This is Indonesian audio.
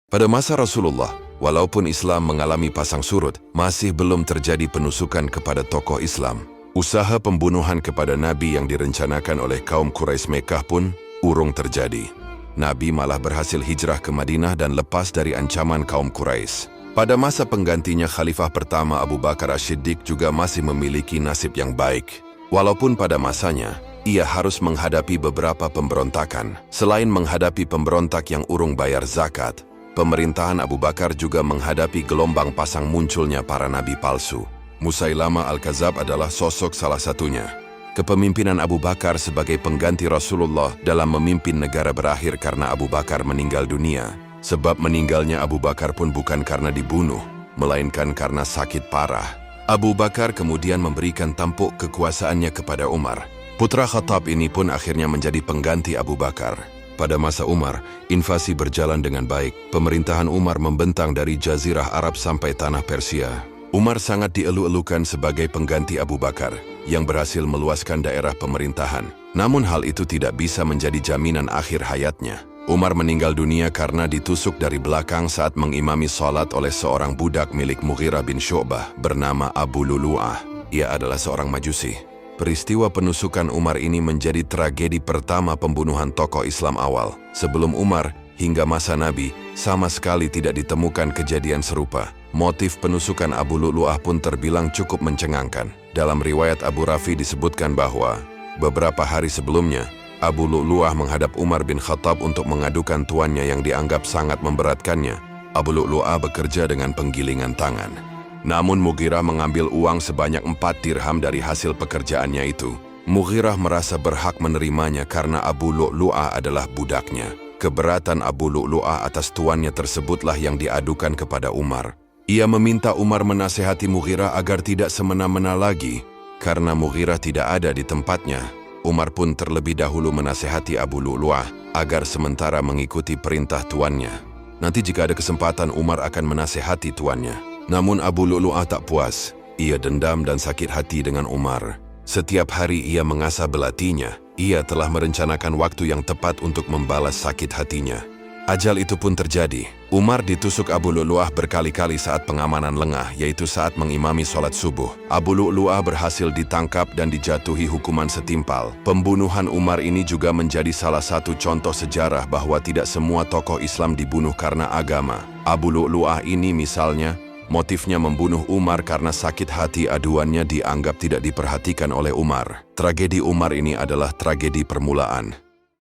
Pada masa Rasulullah, walaupun Islam mengalami pasang surut, masih belum terjadi penusukan kepada tokoh Islam. Usaha pembunuhan kepada Nabi yang direncanakan oleh kaum Quraisy Mekah pun urung terjadi. Nabi malah berhasil hijrah ke Madinah dan lepas dari ancaman kaum Quraisy. Pada masa penggantinya Khalifah pertama Abu Bakar As-Siddiq juga masih memiliki nasib yang baik. Walaupun pada masanya, ia harus menghadapi beberapa pemberontakan. Selain menghadapi pemberontak yang urung bayar zakat, pemerintahan Abu Bakar juga menghadapi gelombang pasang munculnya para nabi palsu. Musailama Al-Kadzab adalah sosok salah satunya. Kepemimpinan Abu Bakar sebagai pengganti Rasulullah dalam memimpin negara berakhir karena Abu Bakar meninggal dunia. Sebab meninggalnya Abu Bakar pun bukan karena dibunuh, melainkan karena sakit parah. Abu Bakar kemudian memberikan tampuk kekuasaannya kepada Umar. Putra Khattab ini pun akhirnya menjadi pengganti Abu Bakar. Pada masa Umar, invasi berjalan dengan baik. Pemerintahan Umar membentang dari Jazirah Arab sampai tanah Persia. Umar sangat dielu-elukan sebagai pengganti Abu Bakar yang berhasil meluaskan daerah pemerintahan. Namun hal itu tidak bisa menjadi jaminan akhir hayatnya. Umar meninggal dunia karena ditusuk dari belakang saat mengimami salat oleh seorang budak milik Mughirah bin Syu'bah bernama Abu Lu'lu'ah. Ia adalah seorang Majusi. Peristiwa penusukan Umar ini menjadi tragedi pertama pembunuhan tokoh Islam awal. Sebelum Umar, hingga masa Nabi, sama sekali tidak ditemukan kejadian serupa. Motif penusukan Abu Lu'lu'ah pun terbilang cukup mencengangkan. Dalam riwayat Abu Rafi disebutkan bahwa, beberapa hari sebelumnya, Abu Lu'lu'ah menghadap Umar bin Khattab untuk mengadukan tuannya yang dianggap sangat memberatkannya. Abu Lu'lu'ah bekerja dengan penggilingan tangan. Namun Mughirah mengambil uang sebanyak 4 dirham dari hasil pekerjaannya itu. Mughirah merasa berhak menerimanya karena Abu Lu'lu'ah adalah budaknya. Keberatan Abu Lu'lu'ah atas tuannya tersebutlah yang diadukan kepada Umar. Ia meminta Umar menasehati Mughirah agar tidak semena-mena lagi. Karena Mughirah tidak ada di tempatnya, Umar pun terlebih dahulu menasehati Abu Lu'lu'ah agar sementara mengikuti perintah tuannya. Nanti jika ada kesempatan Umar akan menasehati tuannya. Namun Abu Lu'lu'ah tak puas. Ia dendam dan sakit hati dengan Umar. Setiap hari ia mengasah belatinya. Ia telah merencanakan waktu yang tepat untuk membalas sakit hatinya. Ajal itu pun terjadi. Umar ditusuk Abu Lu'lu'ah berkali-kali saat pengamanan lengah, yaitu saat mengimami sholat subuh. Abu Lu'lu'ah berhasil ditangkap dan dijatuhi hukuman setimpal. Pembunuhan Umar ini juga menjadi salah satu contoh sejarah bahwa tidak semua tokoh Islam dibunuh karena agama. Abu Lu'lu'ah ini misalnya, motifnya membunuh Umar karena sakit hati aduannya dianggap tidak diperhatikan oleh Umar. Tragedi Umar ini adalah tragedi permulaan.